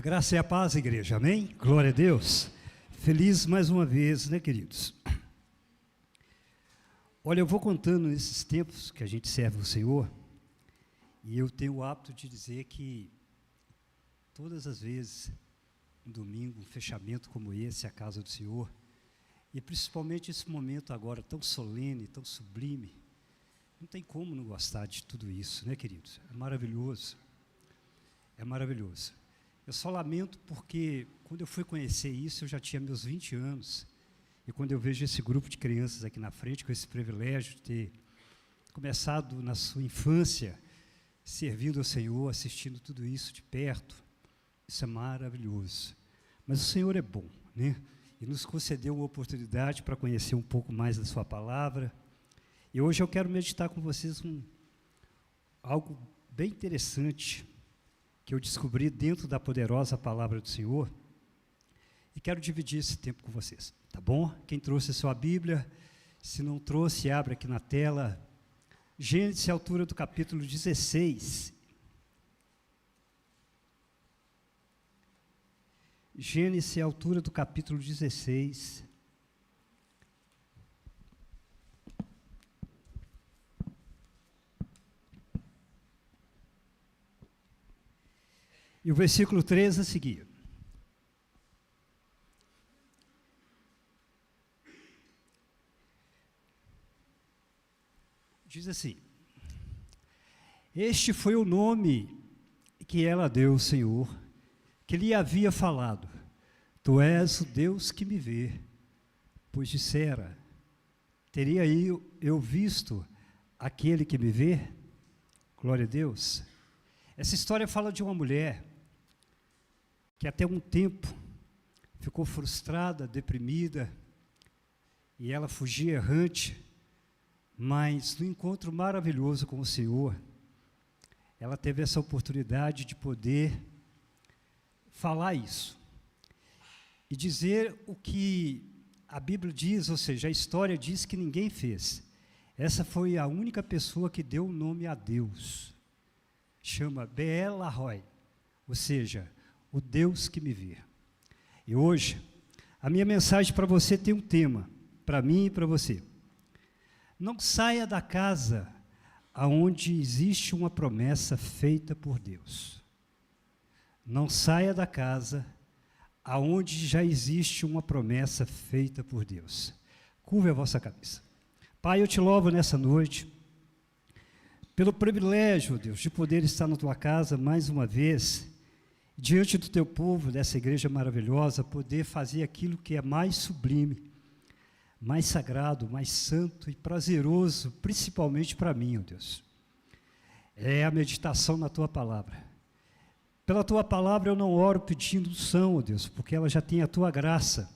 Graça e a paz, igreja, amém? Glória a Deus. Feliz mais uma vez, né, queridos? Olha, eu vou contando nesses tempos que a gente serve o Senhor, e eu tenho o hábito de dizer que todas as vezes, um domingo, um fechamento como esse, a casa do Senhor, e principalmente esse momento agora tão solene, tão sublime, não tem como não gostar de tudo isso, né, queridos? É maravilhoso, é maravilhoso. Eu só lamento porque, quando eu fui conhecer isso, eu já tinha meus 20 anos. E quando eu vejo esse grupo de crianças aqui na frente, com esse privilégio de ter começado na sua infância, servindo ao Senhor, assistindo tudo isso de perto, isso é maravilhoso. Mas o Senhor é bom, né? E nos concedeu uma oportunidade para conhecer um pouco mais da sua palavra. E hoje eu quero meditar com vocês algo bem interessante, que eu descobri dentro da poderosa palavra do Senhor, e quero dividir esse tempo com vocês, tá bom? Quem trouxe a sua Bíblia, se não trouxe, abre aqui na tela, Gênesis, altura do capítulo 16. Gênesis, altura do capítulo 16. E o versículo 13 a seguir. Diz assim: Este foi o nome que ela deu ao Senhor, que lhe havia falado: Tu és o Deus que me vê, pois dissera: Teria eu visto aquele que me vê? Glória a Deus. Essa história fala de uma mulher que até um tempo ficou frustrada, deprimida, e ela fugia errante, mas no encontro maravilhoso com o Senhor, ela teve essa oportunidade de poder falar isso, e dizer o que a Bíblia diz, ou seja, a história diz que ninguém fez. Essa foi a única pessoa que deu o nome a Deus, chama Be'el-Lahoi, ou seja, o Deus que me vê. E hoje, a minha mensagem para você tem um tema, para mim e para você. Não saia da casa aonde existe uma promessa feita por Deus. Não saia da casa aonde já existe uma promessa feita por Deus. Curve a vossa cabeça. Pai, eu te louvo nessa noite, pelo privilégio, Deus, de poder estar na tua casa mais uma vez, diante do teu povo, dessa igreja maravilhosa, poder fazer aquilo que é mais sublime, mais sagrado, mais santo e prazeroso, principalmente para mim, ó Deus. É a meditação na tua palavra. Pela tua palavra eu não oro pedindo unção, ó Deus, porque ela já tem a tua graça,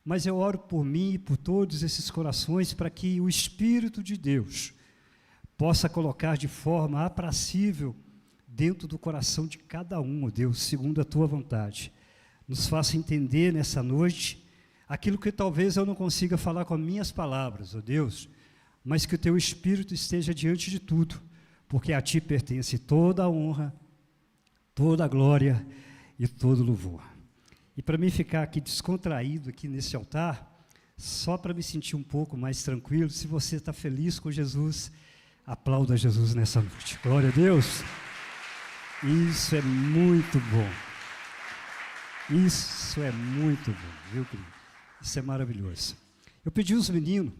mas eu oro por mim e por todos esses corações, para que o Espírito de Deus possa colocar de forma aprazível dentro do coração de cada um, ó Deus, segundo a tua vontade. Nos faça entender nessa noite aquilo que talvez eu não consiga falar com as minhas palavras, ó Deus, mas que o teu Espírito esteja diante de tudo, porque a ti pertence toda a honra, toda a glória e todo o louvor. E para mim ficar aqui descontraído aqui nesse altar, só para me sentir um pouco mais tranquilo, se você está feliz com Jesus, aplauda Jesus nessa noite. Glória a Deus. Isso é muito bom. Isso é muito bom, viu, querido? Isso é maravilhoso. Eu pedi aos meninos,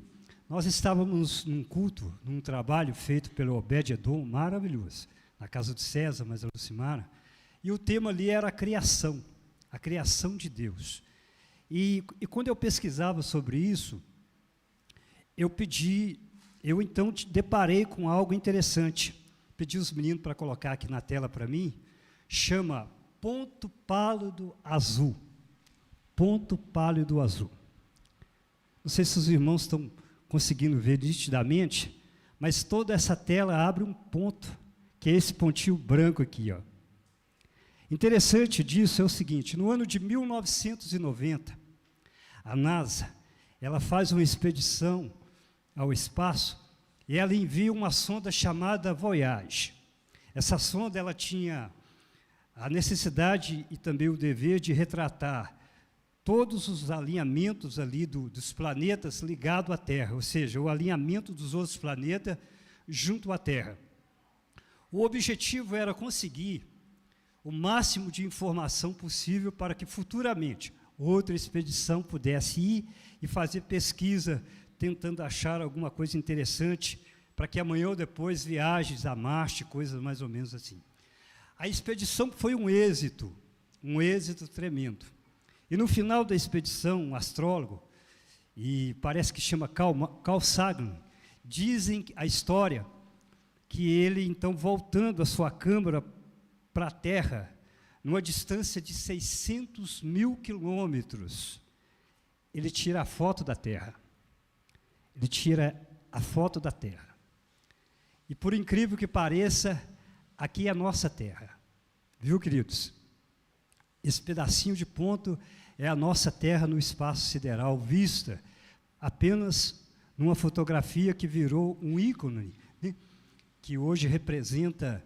nós estávamos num culto, num trabalho feito pelo Obed-Edom, maravilhoso, na casa de César, mas a Lucimara, e o tema ali era a criação de Deus. E quando eu pesquisava sobre isso, eu então deparei com algo interessante. Pedi os meninos para colocar aqui na tela para mim, chama ponto pálido azul. Ponto pálido azul. Não sei se os irmãos estão conseguindo ver nitidamente, mas toda essa tela abre um ponto, que é esse pontinho branco aqui, ó. Interessante disso é o seguinte: no ano de 1990, a NASA, ela faz uma expedição ao espaço, e ela envia uma sonda chamada Voyage. Essa sonda, ela tinha a necessidade e também o dever de retratar todos os alinhamentos ali dos planetas ligados à Terra, ou seja, o alinhamento dos outros planetas junto à Terra. O objetivo era conseguir o máximo de informação possível para que futuramente outra expedição pudesse ir e fazer pesquisa, tentando achar alguma coisa interessante, para que amanhã ou depois viagens a Marte, coisas mais ou menos assim. A expedição foi um êxito tremendo. E no final da expedição, um astrólogo, e parece que chama Carl Sagan, dizem a história que ele, então, voltando a sua câmara para a Terra, numa distância de 600 mil quilômetros, ele tira a foto da Terra. Ele tira a foto da Terra. E, por incrível que pareça, aqui é a nossa Terra. Viu, queridos? Esse pedacinho de ponto é a nossa Terra no espaço sideral, vista apenas numa fotografia que virou um ícone, né? Que hoje representa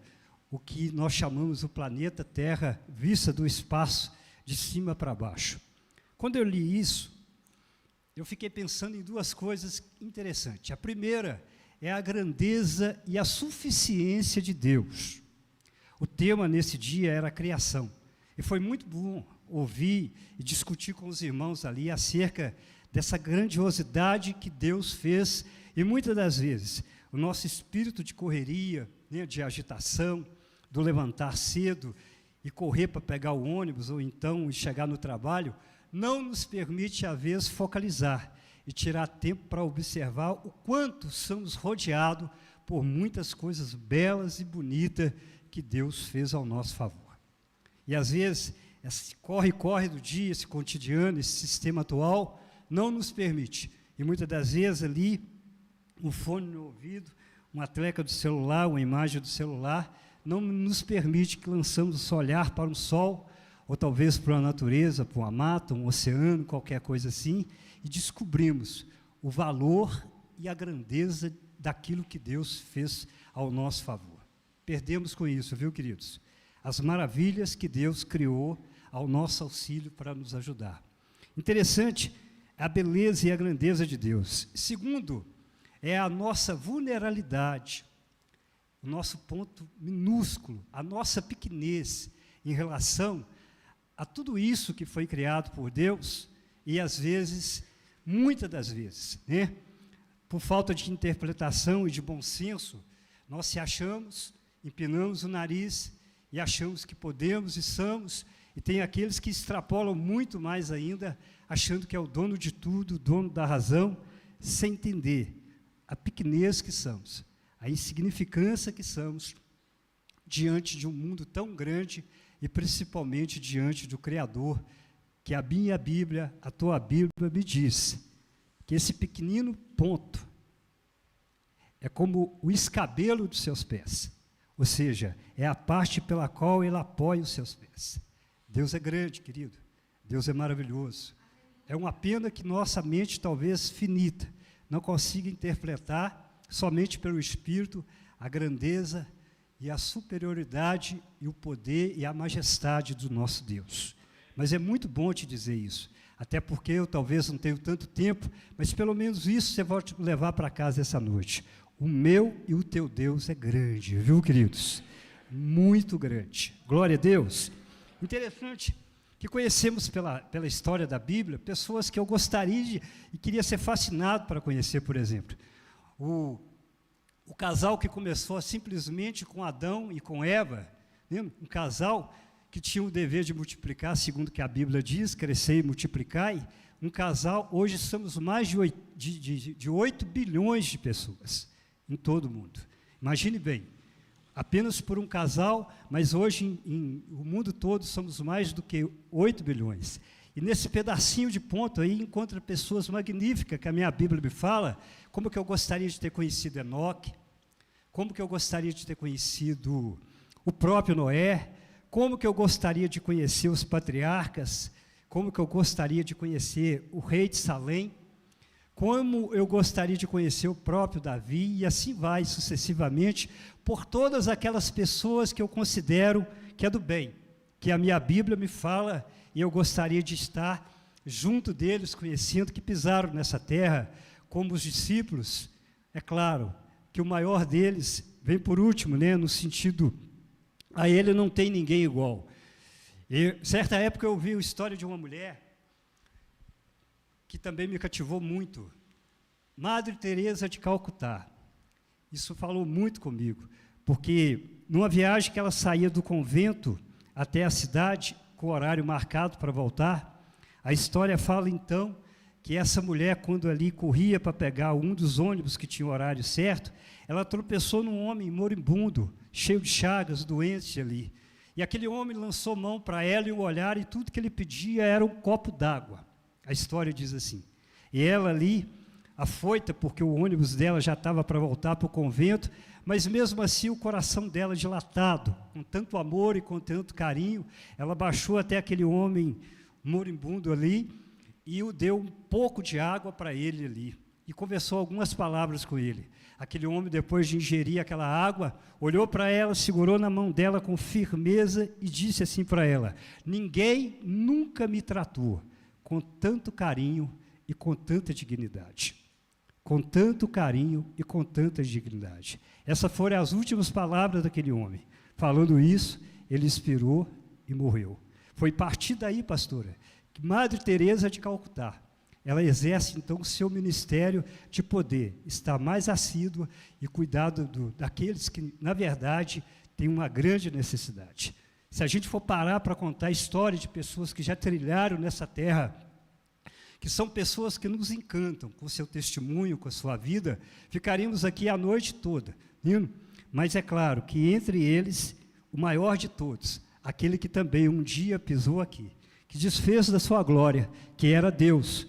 o que nós chamamos o planeta Terra, vista do espaço de cima para baixo. Quando eu li isso, eu fiquei pensando em duas coisas interessantes. A primeira é a grandeza e a suficiência de Deus. O tema nesse dia era a criação. E foi muito bom ouvir e discutir com os irmãos ali acerca dessa grandiosidade que Deus fez. E muitas das vezes, o nosso espírito de correria, né, de agitação, do levantar cedo e correr para pegar o ônibus, ou então chegar no trabalho, não nos permite, às vezes, focalizar e tirar tempo para observar o quanto somos rodeados por muitas coisas belas e bonitas que Deus fez ao nosso favor. E, às vezes, esse corre-corre do dia, esse cotidiano, esse sistema atual, não nos permite. E, muitas das vezes, ali, um fone no ouvido, uma tecla do celular, uma imagem do celular, não nos permite que lançamos o olhar para um sol, ou talvez para a natureza, para uma mata, um oceano, qualquer coisa assim, e descobrimos o valor e a grandeza daquilo que Deus fez ao nosso favor. Perdemos com isso, viu, queridos? As maravilhas que Deus criou ao nosso auxílio para nos ajudar. Interessante a beleza e a grandeza de Deus. Segundo, é a nossa vulnerabilidade, o nosso ponto minúsculo, a nossa pequenez em relação a tudo isso que foi criado por Deus e, às vezes, muitas das vezes, né, por falta de interpretação e de bom senso, nós se achamos, empinamos o nariz e achamos que podemos e somos, e tem aqueles que extrapolam muito mais ainda, achando que é o dono de tudo, o dono da razão, sem entender a pequenez que somos, a insignificância que somos diante de um mundo tão grande e principalmente diante do Criador, que a minha Bíblia, a tua Bíblia me diz que esse pequenino ponto é como o escabelo dos seus pés, ou seja, é a parte pela qual ele apoia os seus pés. Deus é grande, querido, Deus é maravilhoso. É uma pena que nossa mente, talvez finita, não consiga interpretar somente pelo Espírito a grandeza e a superioridade e o poder e a majestade do nosso Deus. Mas é muito bom te dizer isso, até porque eu talvez não tenho tanto tempo, mas pelo menos isso você vai levar para casa essa noite. O meu e o teu Deus é grande, viu, queridos? Muito grande. Glória a Deus. Interessante que conhecemos pela história da Bíblia pessoas que eu gostaria e queria ser fascinado para conhecer, por exemplo. O casal que começou simplesmente com Adão e com Eva, né? Um casal que tinha o dever de multiplicar, segundo que a Bíblia diz, crescer e multiplicai. Um casal, hoje somos mais de 8 bilhões de pessoas em todo o mundo. Imagine bem, apenas por um casal, mas hoje o mundo todo somos mais do que 8 bilhões. E nesse pedacinho de ponto aí encontra pessoas magníficas que a minha Bíblia me fala, como que eu gostaria de ter conhecido Enoque, como que eu gostaria de ter conhecido o próprio Noé, como que eu gostaria de conhecer os patriarcas, como que eu gostaria de conhecer o rei de Salém, como eu gostaria de conhecer o próprio Davi, e assim vai sucessivamente, por todas aquelas pessoas que eu considero que é do bem, que a minha Bíblia me fala, e eu gostaria de estar junto deles, conhecendo que pisaram nessa terra, como os discípulos. É claro que o maior deles vem por último, né, no sentido, a ele não tem ninguém igual. E, certa época eu ouvi a história de uma mulher que também me cativou muito, Madre Teresa de Calcutá. Isso falou muito comigo, porque numa viagem que ela saía do convento até a cidade, com o horário marcado para voltar, a história fala então que essa mulher, quando ali corria para pegar um dos ônibus que tinha o horário certo, ela tropeçou num homem moribundo, cheio de chagas, doente ali. E aquele homem lançou mão para ela e o olhar, e tudo que ele pedia era um copo d'água. A história diz assim. E ela ali, afoita, porque o ônibus dela já estava para voltar para o convento, mas mesmo assim o coração dela dilatado, com tanto amor e com tanto carinho, ela baixou até aquele homem moribundo ali e o deu um pouco de água para ele ali, e conversou algumas palavras com ele. Aquele homem, depois de ingerir aquela água, olhou para ela, segurou na mão dela com firmeza e disse assim para ela: ninguém nunca me tratou com tanto carinho e com tanta dignidade. Com tanto carinho e com tanta dignidade. Essas foram as últimas palavras daquele homem. Falando isso, ele expirou e morreu. Foi a partir daí, pastora, que Madre Teresa de Calcutá, ela exerce então o seu ministério de poder estar mais assídua e cuidar daqueles que, na verdade, têm uma grande necessidade. Se a gente for parar para contar a história de pessoas que já trilharam nessa terra, que são pessoas que nos encantam com o seu testemunho, com a sua vida, ficaríamos aqui a noite toda, viu? Mas é claro que entre eles, o maior de todos, aquele que também um dia pisou aqui, que desfez da sua glória, que era Deus,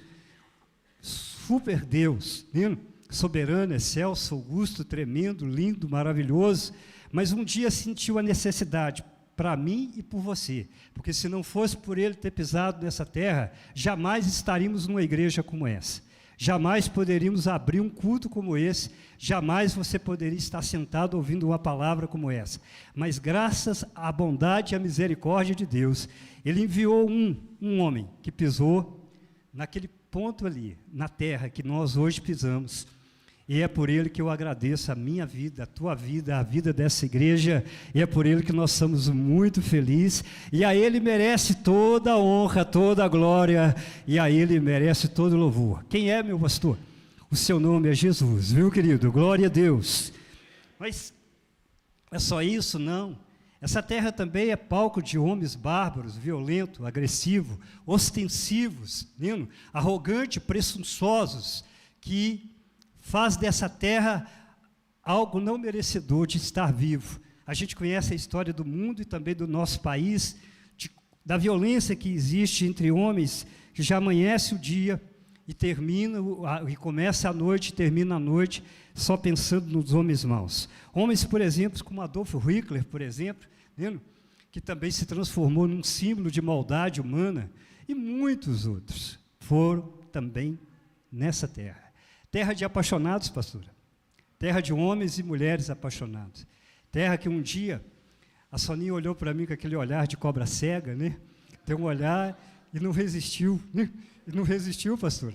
super Deus, viu? Soberano, excelso, augusto, tremendo, lindo, maravilhoso, mas um dia sentiu a necessidade, para mim e por você, porque se não fosse por ele ter pisado nessa terra, jamais estaríamos numa igreja como essa, jamais poderíamos abrir um culto como esse, jamais você poderia estar sentado ouvindo uma palavra como essa, mas graças à bondade e à misericórdia de Deus, ele enviou um homem que pisou naquele ponto ali, na terra que nós hoje pisamos. E é por ele que eu agradeço a minha vida, a tua vida, a vida dessa igreja, e é por ele que nós somos muito felizes, e a ele merece toda a honra, toda a glória, e a ele merece todo o louvor. Quem é, meu pastor? O seu nome é Jesus, viu, querido? Glória a Deus. Mas é só isso? Não. Essa terra também é palco de homens bárbaros, violentos, agressivos, ostensivos, arrogantes, presunçosos, que faz dessa terra algo não merecedor de estar vivo. A gente conhece a história do mundo e também do nosso país, da violência que existe entre homens, que já amanhece o dia e e começa a noite e termina a noite, só pensando nos homens maus. Homens, por exemplo, como Adolf Hitler, por exemplo, que também se transformou num símbolo de maldade humana, e muitos outros foram também nessa terra. Terra de apaixonados, pastora. Terra de homens e mulheres apaixonados. Terra que um dia, a Soninha olhou para mim com aquele olhar de cobra cega, né? Deu um olhar e não resistiu, né? E não resistiu, pastora.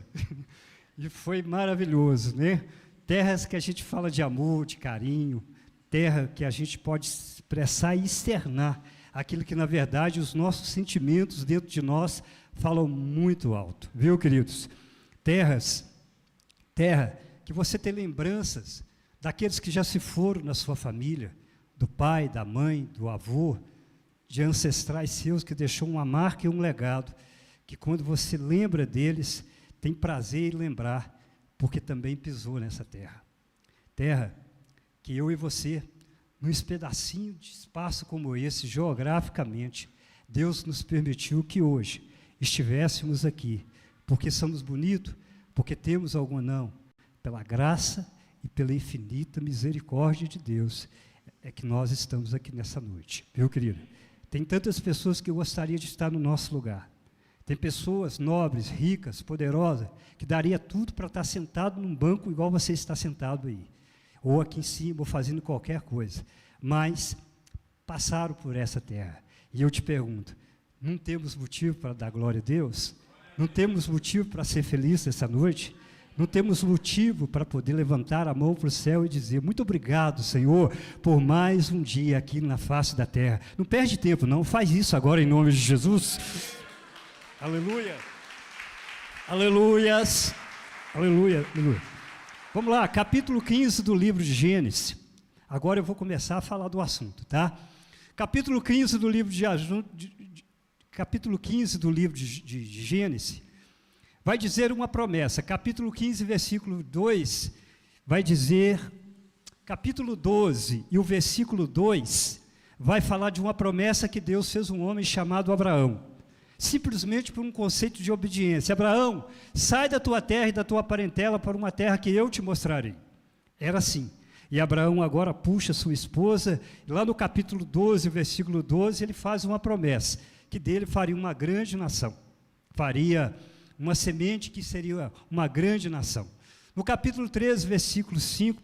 E foi maravilhoso, né? Terras que a gente fala de amor, de carinho. Terra que a gente pode expressar e externar aquilo que, na verdade, os nossos sentimentos dentro de nós falam muito alto. Viu, queridos? Terra que você tem lembranças daqueles que já se foram na sua família, do pai, da mãe, do avô, de ancestrais seus que deixou uma marca e um legado, que quando você lembra deles, tem prazer em lembrar, porque também pisou nessa terra. Terra que eu e você, num pedacinho de espaço como esse, geograficamente, Deus nos permitiu que hoje estivéssemos aqui, porque somos bonitos, porque temos algum não, pela graça e pela infinita misericórdia de Deus, é que nós estamos aqui nessa noite, viu, querido? Tem tantas pessoas que gostariam de estar no nosso lugar, tem pessoas nobres, ricas, poderosas, que daria tudo para estar sentado num banco igual você está sentado aí, ou aqui em cima, ou fazendo qualquer coisa, mas passaram por essa terra, E eu te pergunto, não temos motivo para dar glória a Deus? Não temos motivo para ser feliz essa noite? Não temos motivo para poder levantar a mão para o céu e dizer, muito obrigado, Senhor, por mais um dia aqui na face da terra. Não perde tempo, não. Faz isso agora em nome de Jesus. Aleluia. Aleluias. Aleluia. Aleluia. Vamos lá, capítulo 15 do livro de Gênesis. Agora eu vou começar a falar do assunto, tá? Capítulo 15 do livro de Gênesis. Vai dizer uma promessa, capítulo 15, versículo 2, vai dizer, capítulo 12 e o versículo 2, vai falar de uma promessa que Deus fez a um homem chamado Abraão, simplesmente por um conceito de obediência. Abraão, sai da tua terra e da tua parentela para uma terra que eu te mostrarei. Era assim. E Abraão agora puxa sua esposa, e lá no capítulo 12, versículo 12, ele faz uma promessa, que dele faria uma grande nação, faria uma semente que seria uma grande nação. No capítulo 13, versículo 5,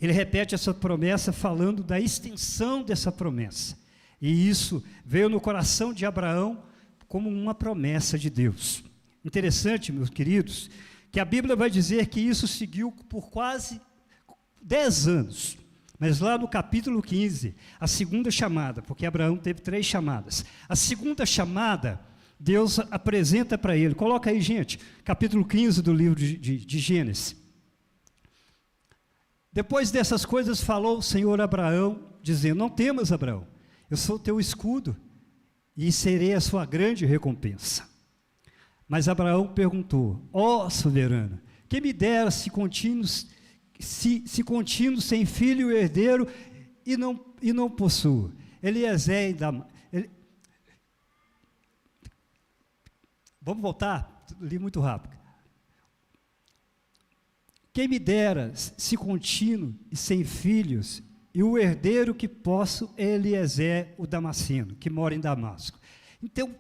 ele repete essa promessa falando da extensão dessa promessa. E isso veio no coração de Abraão como uma promessa de Deus. Interessante, meus queridos, que a Bíblia vai dizer que isso seguiu por quase 10 anos. Mas lá no capítulo 15, a segunda chamada, porque Abraão teve 3 chamadas. A segunda chamada, Deus apresenta para ele, coloca aí, gente, capítulo 15 do livro de Gênesis. Depois dessas coisas falou o Senhor a Abraão, dizendo, não temas, Abraão, eu sou o teu escudo e serei a sua grande recompensa. Mas Abraão perguntou, ó soberano, que me dera se contínuo sem filho e herdeiro e não possuo. Eliezer Vamos voltar? Li muito rápido. Quem me dera, se contínuo e sem filhos, e o herdeiro que posso é Eliezer, o Damasceno, que mora em Damasco. Então,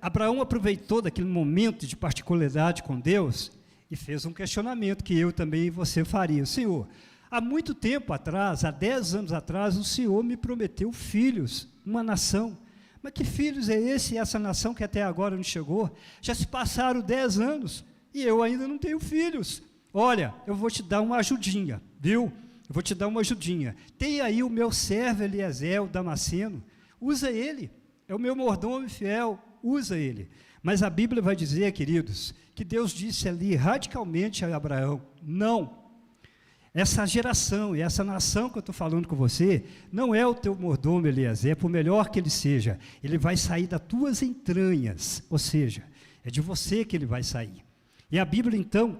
Abraão aproveitou daquele momento de particularidade com Deus e fez um questionamento que eu também e você faria. Senhor, há muito tempo atrás, há 10 anos atrás, o Senhor me prometeu filhos, uma nação. Mas que filhos é esse, essa nação que até agora não chegou? Já se passaram 10 anos e eu ainda não tenho filhos. Olha, eu vou te dar uma ajudinha, viu? Eu vou te dar uma ajudinha. Tem aí o meu servo Eliezer, o Damasceno, usa ele, é o meu mordomo fiel, usa ele. Mas a Bíblia vai dizer, queridos, que Deus disse ali radicalmente a Abraão, não. Essa geração e essa nação que eu estou falando com você, não é o teu mordomo Eliezer, por melhor que ele seja, ele vai sair das tuas entranhas, ou seja, é de você que ele vai sair. E a Bíblia, então,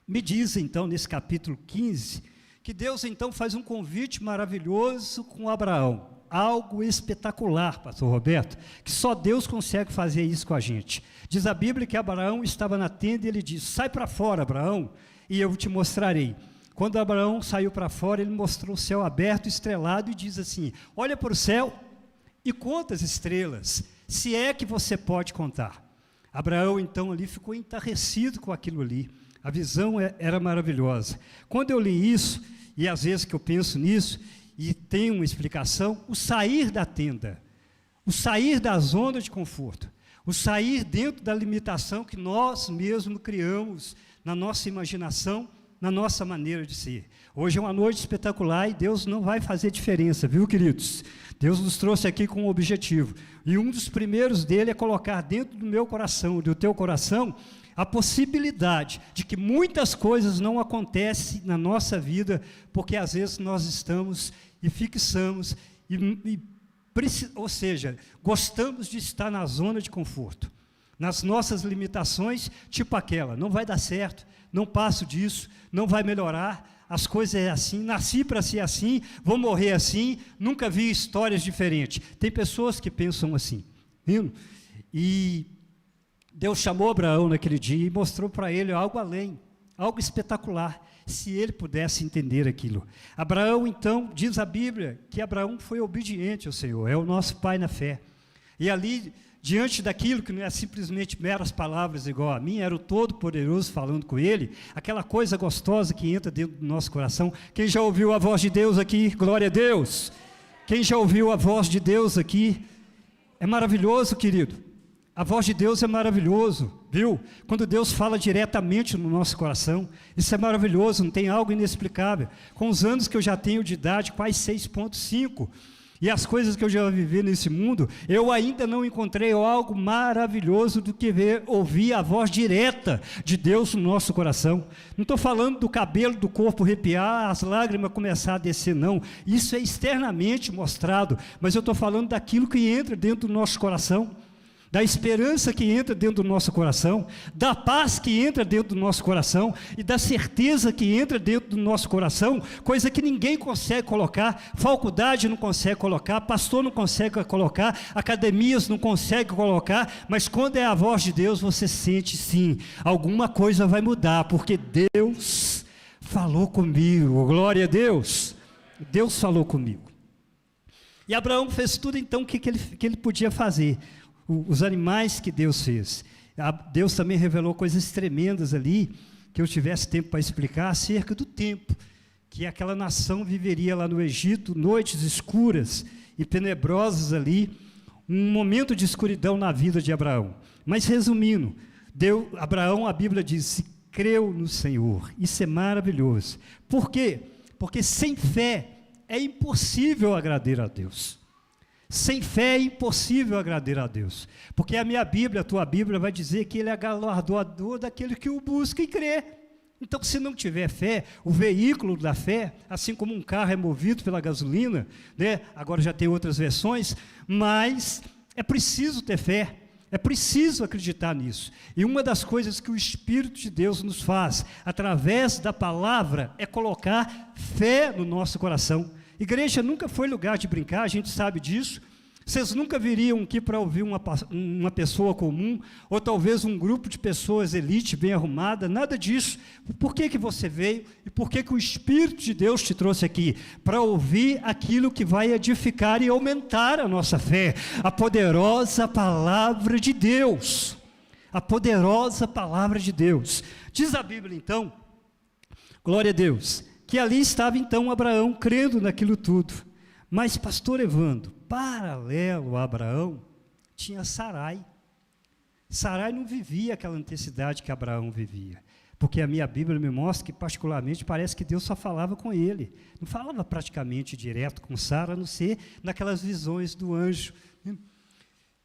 me diz, então, nesse capítulo 15, que Deus, então, faz um convite maravilhoso com Abraão, algo espetacular, pastor Roberto, que só Deus consegue fazer isso com a gente. Diz a Bíblia que Abraão estava na tenda e ele disse, sai para fora, Abraão, e eu te mostrarei. Quando Abraão saiu para fora, ele mostrou o céu aberto, estrelado, e diz assim, olha para o céu e conta as estrelas, se é que você pode contar. Abraão, então, ali ficou entarrecido com aquilo ali. A visão era maravilhosa. Quando eu li isso, e às vezes que eu penso nisso, e tem uma explicação, o sair da tenda, o sair da zona de conforto, o sair dentro da limitação que nós mesmos criamos na nossa imaginação, na nossa maneira de ser. Hoje é uma noite espetacular e Deus não vai fazer diferença, viu, queridos? Deus nos trouxe aqui com um objetivo, e um dos primeiros dele é colocar dentro do meu coração, do teu coração, a possibilidade de que muitas coisas não acontecem na nossa vida, porque às vezes nós estamos e fixamos, ou seja, gostamos de estar na zona de conforto, nas nossas limitações, tipo aquela, não vai dar certo, não passo disso, não vai melhorar, as coisas é assim, nasci para ser assim, vou morrer assim, nunca vi histórias diferentes. Tem pessoas que pensam assim, viu? E Deus chamou Abraão naquele dia e mostrou para ele algo além, algo espetacular, se ele pudesse entender aquilo. Abraão, então, diz a Bíblia que Abraão foi obediente ao Senhor, é o nosso pai na fé. E ali, diante daquilo que não é simplesmente meras palavras igual a mim, era o Todo-Poderoso falando com ele, aquela coisa gostosa que entra dentro do nosso coração. Quem já ouviu a voz de Deus aqui? Glória a Deus! Quem já ouviu a voz de Deus aqui? É maravilhoso, querido. A voz de Deus é maravilhoso, viu? Quando Deus fala diretamente no nosso coração, isso é maravilhoso, não tem algo inexplicável. Com os anos que eu já tenho de idade, quase 6,5, e as coisas que eu já vivi nesse mundo, eu ainda não encontrei algo maravilhoso do que ouvir a voz direta de Deus no nosso coração. Não estou falando do cabelo do corpo arrepiar, as lágrimas começar a descer, não. Isso é externamente mostrado, mas eu estou falando daquilo que entra dentro do nosso coração, da esperança que entra dentro do nosso coração, da paz que entra dentro do nosso coração e da certeza que entra dentro do nosso coração, coisa que ninguém consegue colocar, faculdade não consegue colocar, pastor não consegue colocar, academias não conseguem colocar, mas quando é a voz de Deus, você sente sim, alguma coisa vai mudar, porque Deus falou comigo, glória a Deus, Deus falou comigo. E Abraão fez tudo então o que ele podia fazer. Os animais que Deus fez. Deus também revelou coisas tremendas ali, que eu tivesse tempo para explicar, acerca do tempo que aquela nação viveria lá no Egito, noites escuras e tenebrosas ali, um momento de escuridão na vida de Abraão. Mas resumindo, Abraão, a Bíblia diz, creu no Senhor. Isso é maravilhoso. Por quê? Porque sem fé é impossível agradar a Deus. Sem fé é impossível agradar a Deus, porque a minha Bíblia, a tua Bíblia vai dizer que Ele é galardoador daquele que o busca e crê. Então, se não tiver fé, o veículo da fé, assim como um carro é movido pela gasolina, né? Agora já tem outras versões, mas é preciso ter fé, é preciso acreditar nisso. E uma das coisas que o Espírito de Deus nos faz, através da palavra, é colocar fé no nosso coração. Igreja nunca foi lugar de brincar, a gente sabe disso. Vocês nunca viriam aqui para ouvir uma pessoa comum, ou talvez um grupo de pessoas elite, bem arrumada, nada disso. Por que você veio e por que o Espírito de Deus te trouxe aqui? Para ouvir aquilo que vai edificar e aumentar a nossa fé, a poderosa palavra de Deus. A poderosa palavra de Deus. Diz a Bíblia então, glória a Deus, que ali estava então Abraão crendo naquilo tudo. Mas pastor Evandro, paralelo a Abraão, tinha Sarai. Sarai não vivia aquela intensidade que Abraão vivia, porque a minha Bíblia me mostra que particularmente parece que Deus só falava com ele, não falava praticamente direto com Sara, a não ser naquelas visões do anjo, né,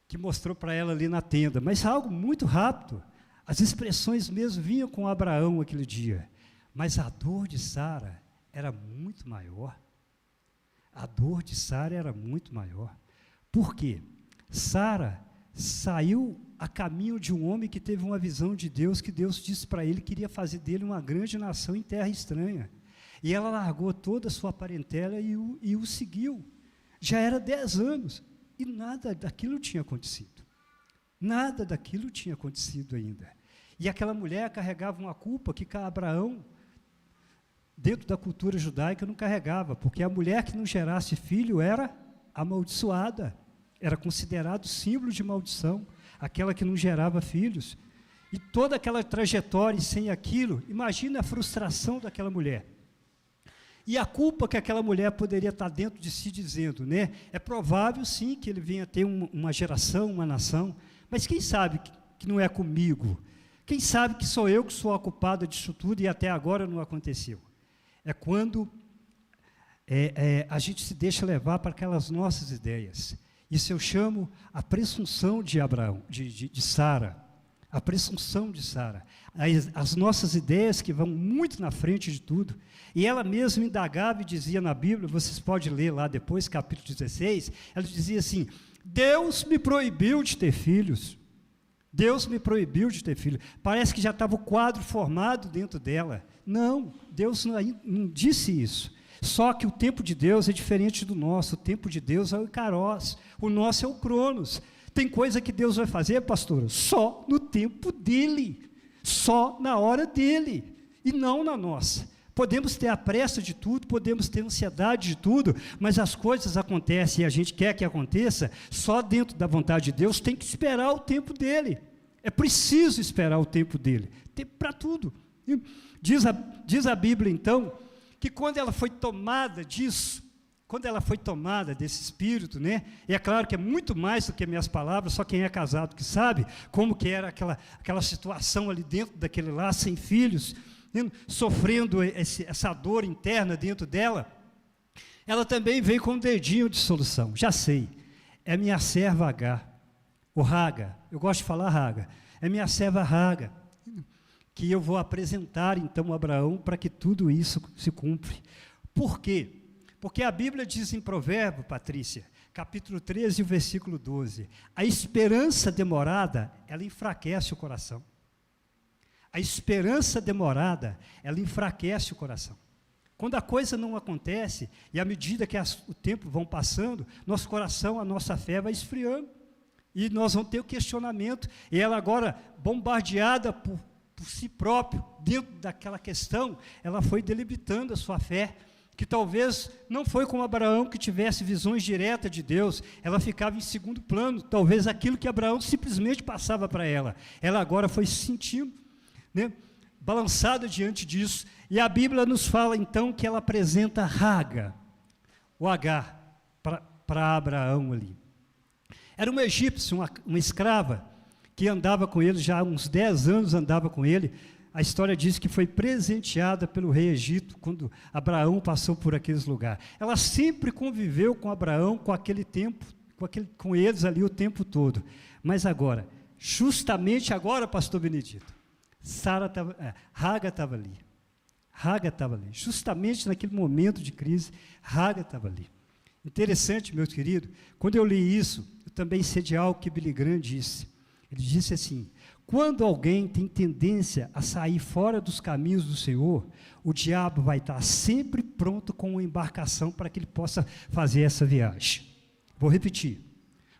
que mostrou para ela ali na tenda, mas algo muito rápido. As expressões mesmo vinham com Abraão aquele dia. Mas a dor de Sara era muito maior. A dor de Sara era muito maior. Por quê? Sara saiu a caminho de um homem que teve uma visão de Deus, que Deus disse para ele que iria fazer dele uma grande nação em terra estranha. E ela largou toda a sua parentela e o seguiu. Já era 10 anos e nada daquilo tinha acontecido. Nada daquilo tinha acontecido ainda. E aquela mulher carregava uma culpa que Abraão, dentro da cultura judaica, não carregava, porque a mulher que não gerasse filho era amaldiçoada, era considerado símbolo de maldição, aquela que não gerava filhos. E toda aquela trajetória e sem aquilo, imagina a frustração daquela mulher. E a culpa que aquela mulher poderia estar dentro de si dizendo, né? É provável sim que ele venha ter uma geração, uma nação, mas quem sabe que não é comigo? Quem sabe que sou eu que sou a culpada disso tudo e até agora não aconteceu? É quando a gente se deixa levar para aquelas nossas ideias. Isso eu chamo a presunção de Abraão, de Sara. A presunção de Sara. As nossas ideias que vão muito na frente de tudo. E ela mesma indagava e dizia na Bíblia, vocês podem ler lá depois, capítulo 16, ela dizia assim, Deus me proibiu de ter filhos. Deus me proibiu de ter filho. Parece que já estava o quadro formado dentro dela. Não, Deus não disse isso. Só que o tempo de Deus é diferente do nosso. O tempo de Deus é o Kairos. O nosso é o Cronos. Tem coisa que Deus vai fazer, pastor, só no tempo dele. Só na hora dele. E não na nossa. Podemos ter a pressa de tudo, podemos ter ansiedade de tudo, mas as coisas acontecem e a gente quer que aconteça, só dentro da vontade de Deus, tem que esperar o tempo dele. É preciso esperar o tempo dele. Tempo para tudo. Diz a Bíblia, então, que quando ela foi tomada disso, quando ela foi tomada desse espírito, né? E é claro que é muito mais do que minhas palavras, só quem é casado que sabe como que era aquela situação ali dentro daquele lar, sem filhos, né? Sofrendo essa dor interna dentro dela. Ela também veio com um dedinho de solução. Já sei, é minha serva Agar, o Hagar, eu gosto de falar Hagar, é minha serva Hagar, que eu vou apresentar então a Abraão para que tudo isso se cumpra. Por quê? Porque a Bíblia diz em Provérbio, Patrícia, capítulo 13, versículo 12, a esperança demorada, ela enfraquece o coração. A esperança demorada, ela enfraquece o coração. Quando a coisa não acontece, e à medida que o tempo vão passando, nosso coração, a nossa fé vai esfriando. E nós vamos ter o questionamento, e ela agora, bombardeada por si própria, dentro daquela questão, ela foi delimitando a sua fé, que talvez não foi como Abraão, que tivesse visões diretas de Deus, ela ficava em segundo plano, talvez aquilo que Abraão simplesmente passava para ela. Ela agora foi se sentindo, né, balançada diante disso, e a Bíblia nos fala então que ela apresenta Hagar, o Agar, para Abraão ali. Era uma egípcia, uma escrava, que andava com ele, já há uns 10 anos andava com ele. A história diz que foi presenteada pelo rei Egito, quando Abraão passou por aqueles lugares. Ela sempre conviveu com Abraão, com aquele tempo, com eles ali o tempo todo. Mas agora, justamente agora, pastor Benedito, Hagar estava ali. Hagar estava ali. Justamente naquele momento de crise, Hagar estava ali. Interessante, meu querido, quando eu li isso, eu também sei de algo que Billy Graham disse. Ele disse assim: quando alguém tem tendência a sair fora dos caminhos do Senhor, o diabo vai estar sempre pronto com uma embarcação para que ele possa fazer essa viagem. Vou repetir.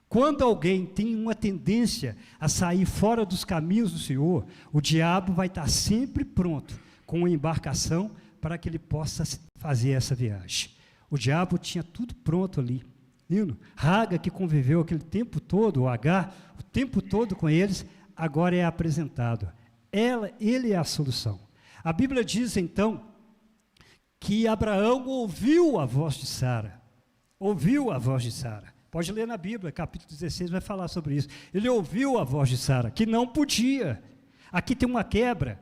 Quando alguém tem uma tendência a sair fora dos caminhos do Senhor, o diabo vai estar sempre pronto com uma embarcação para que ele possa fazer essa viagem. O diabo tinha tudo pronto ali. Lindo. Hagar, que conviveu aquele tempo todo, o Agar, o tempo todo com eles, agora é apresentado. Ele é a solução. A Bíblia diz então que Abraão ouviu a voz de Sara. Ouviu a voz de Sara. Pode ler na Bíblia, capítulo 16 vai falar sobre isso. Ele ouviu a voz de Sara, que não podia. Aqui tem uma quebra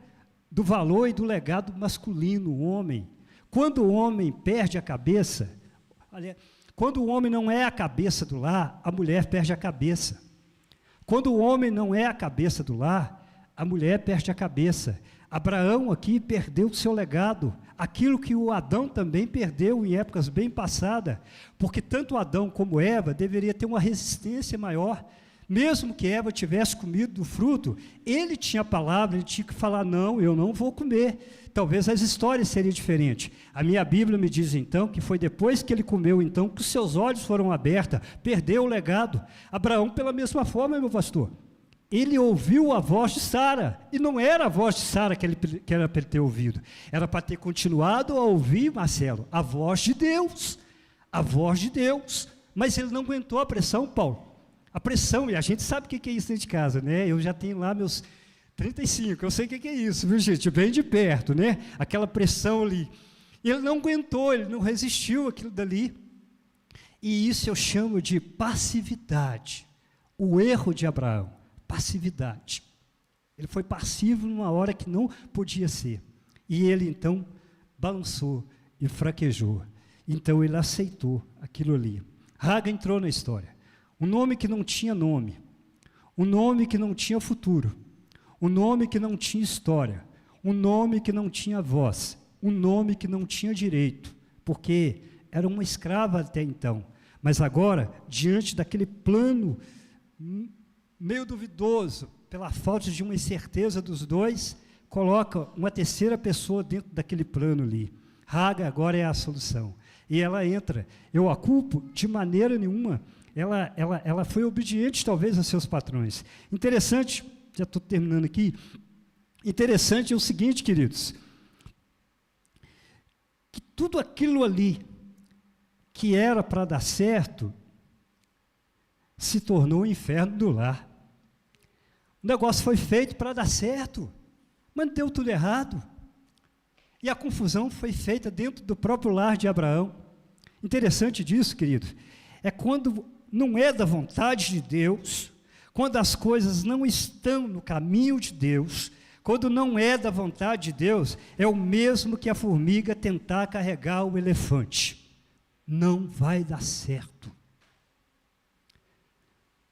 do valor e do legado masculino, o homem. Quando o homem perde a cabeça, quando o homem não é a cabeça do lar, a mulher perde a cabeça. Quando o homem não é a cabeça do lar, a mulher perde a cabeça. Abraão aqui perdeu o seu legado, aquilo que o Adão também perdeu em épocas bem passadas, porque tanto Adão como Eva deveria ter uma resistência maior. Mesmo que Eva tivesse comido do fruto, ele tinha a palavra, ele tinha que falar: não, eu não vou comer. Talvez as histórias seriam diferentes. A minha Bíblia me diz então que foi depois que ele comeu então que os seus olhos foram abertos, perdeu o legado. Abraão, pela mesma forma, meu pastor, ele ouviu a voz de Sara, e não era a voz de Sara que era para ele ter ouvido, era para ter continuado a ouvir, Marcelo, a voz de Deus, mas ele não aguentou a pressão, Paulo. A pressão, e a gente sabe o que é isso dentro de casa, né? Eu já tenho lá meus 35, eu sei o que é isso, viu, gente? Bem de perto, né? Aquela pressão ali. E ele não aguentou, ele não resistiu àquilo dali. E isso eu chamo de passividade. O erro de Abraão, passividade. Ele foi passivo numa hora que não podia ser. E ele, então, balançou e fraquejou. Então, ele aceitou aquilo ali. Hagar entrou na história. Um nome que não tinha nome, um nome que não tinha futuro, um nome que não tinha história, um nome que não tinha voz, um nome que não tinha direito, porque era uma escrava até então, mas agora, diante daquele plano meio duvidoso, pela falta de uma incerteza dos dois, coloca uma terceira pessoa dentro daquele plano ali. Hagar agora é a solução, e ela entra. Eu a culpo de maneira nenhuma. Ela foi obediente, talvez, aos seus patrões. Interessante, já estou terminando aqui, interessante é o seguinte, queridos, que tudo aquilo ali que era para dar certo, se tornou o inferno do lar. O negócio foi feito para dar certo, mas deu tudo errado. E a confusão foi feita dentro do próprio lar de Abraão. Interessante disso, querido, é quando não é da vontade de Deus, quando as coisas não estão no caminho de Deus, quando não é da vontade de Deus, é o mesmo que a formiga tentar carregar o elefante. Não vai dar certo.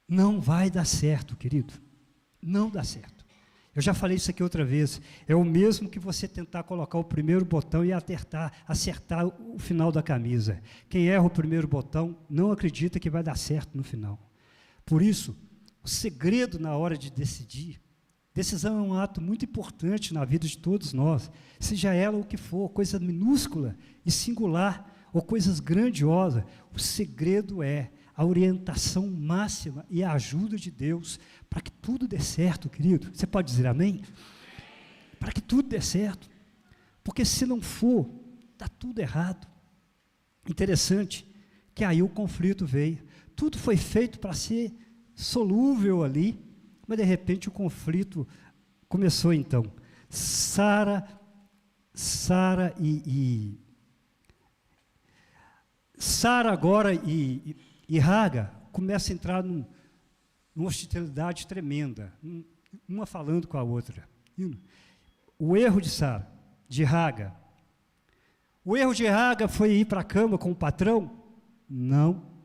Não vai dar certo, querido. Não dá certo. Eu já falei isso aqui outra vez. É o mesmo que você tentar colocar o primeiro botão e acertar o final da camisa. Quem erra o primeiro botão não acredita que vai dar certo no final. Por isso, o segredo na hora de decidir, decisão é um ato muito importante na vida de todos nós, seja ela o que for, coisa minúscula e singular, ou coisas grandiosas, o segredo é a orientação máxima e a ajuda de Deus para que tudo dê certo, querido. Você pode dizer amém? Para que tudo dê certo, porque se não for, está tudo errado. Interessante que aí o conflito veio, tudo foi feito para ser solúvel ali, mas de repente o conflito começou então. Sara agora e Hagar começa a entrar numa hostilidade tremenda, uma falando com a outra. O erro de Sara, de Hagar. O erro de Hagar foi ir para a cama com o patrão? Não,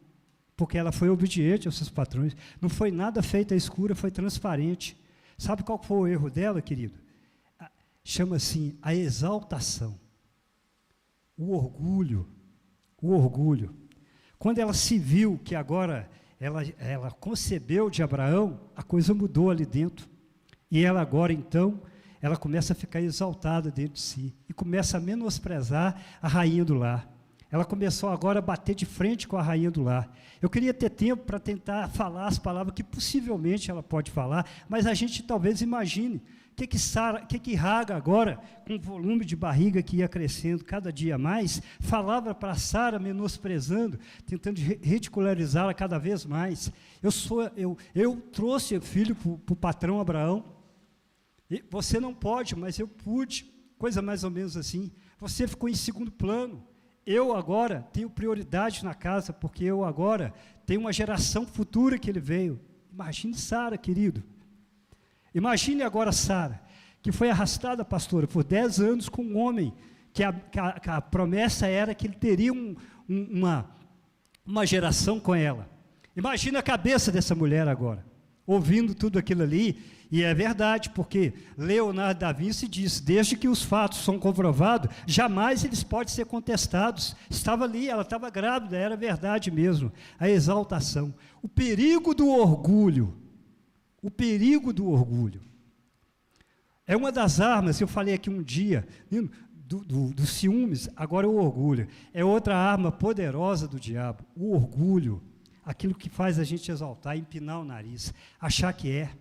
porque ela foi obediente aos seus patrões. Não foi nada feito à escura, foi transparente. Sabe qual foi o erro dela, querido? Chama assim, a exaltação, o orgulho. Quando ela se viu que agora ela concebeu de Abraão, a coisa mudou ali dentro. E ela agora, então, ela começa a ficar exaltada dentro de si. E começa a menosprezar a rainha do lar. Ela começou agora a bater de frente com a rainha do lar. Eu queria ter tempo para tentar falar as palavras que possivelmente ela pode falar, mas a gente talvez imagine que Hagar agora, com o volume de barriga que ia crescendo cada dia mais, falava para Sara menosprezando, tentando ridicularizá-la cada vez mais. Eu trouxe o filho para o patrão Abraão, e você não pode, mas eu pude, coisa mais ou menos assim. Você ficou em segundo plano. Eu agora tenho prioridade na casa, porque eu agora tenho uma geração futura que ele veio. Imagine Sara, querido. Imagine agora Sara, que foi arrastada, pastora, por 10 anos com um homem, que a promessa era que ele teria uma geração com ela. Imagine a cabeça dessa mulher agora, ouvindo tudo aquilo ali, e é verdade, porque Leonardo da Vinci diz, desde que os fatos são comprovados, jamais eles podem ser contestados. Estava ali, ela estava grávida, era verdade mesmo. A exaltação, o perigo do orgulho. O perigo do orgulho. É uma das armas, eu falei aqui um dia, dos ciúmes, agora é o orgulho. É outra arma poderosa do diabo, o orgulho. Aquilo que faz a gente exaltar, empinar o nariz, achar que é.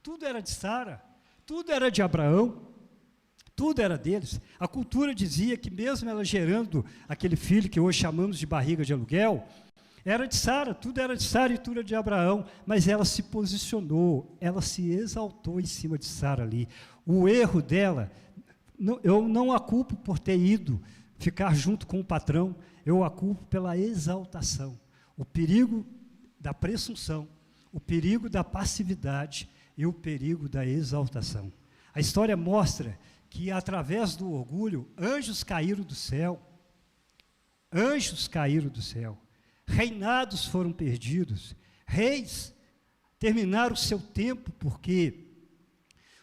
Tudo era de Sara, tudo era de Abraão, tudo era deles. A cultura dizia que mesmo ela gerando aquele filho que hoje chamamos de barriga de aluguel, era de Sara, tudo era de Sara e tudo era de Abraão, mas ela se posicionou, ela se exaltou em cima de Sara ali. O erro dela, eu não a culpo por ter ido ficar junto com o patrão, eu a culpo pela exaltação. O perigo da presunção, o perigo da passividade e o perigo da exaltação. A história mostra que através do orgulho, anjos caíram do céu, reinados foram perdidos, reis terminaram o seu tempo porque